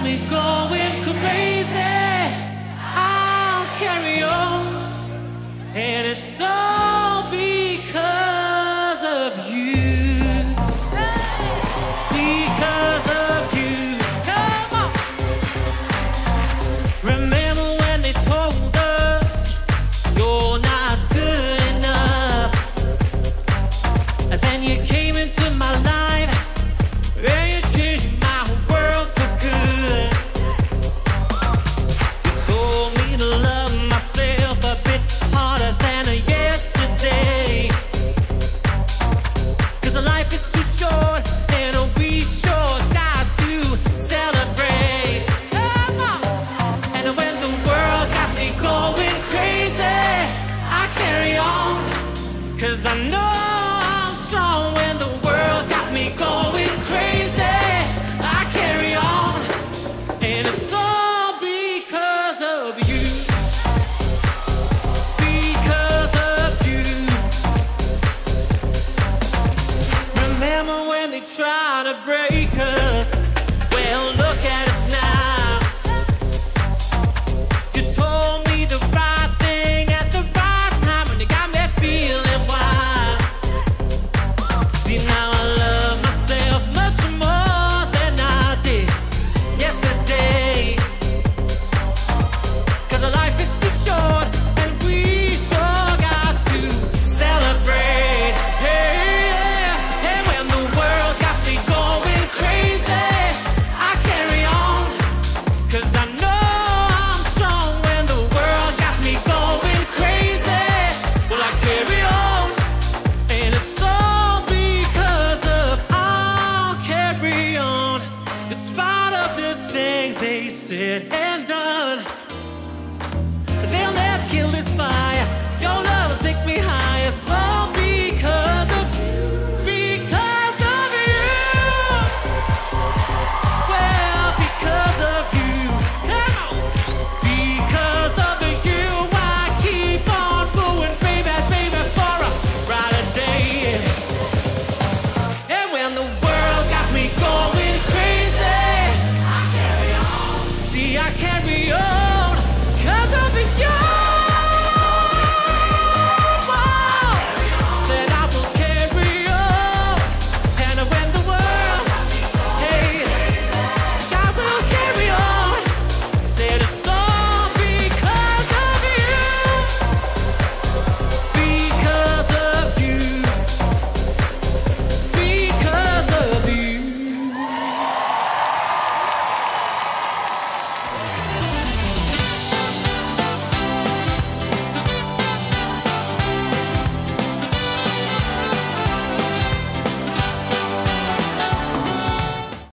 me going crazy, I'll carry on. And it's all because of you. Because of you. Come on. Remember when they told us you're not good enough, and then you came into my life and you changed my world for good. You told me to love myself a bit harder than yesterday, 'cause life is too short and we sure got to celebrate. Come on. And when the world got me going crazy, I carry on, 'cause I know I'm strong. When the world got me going crazy, I carry on. And it's all because of you. Because of you. Remember when they tried to break us? Well, look at us now. You told me the right thing at the right time, and you got me feeling wild. See, now I love myself much more than I did yesterday, 'cause life is too short and we sure got to celebrate. Hey, yeah. And when the world got me going crazy, I carry on, 'cause I know I'm strong. When the world got me going crazy, well, I carry on. And it's all because of I'll carry on, despite of the things they said and done.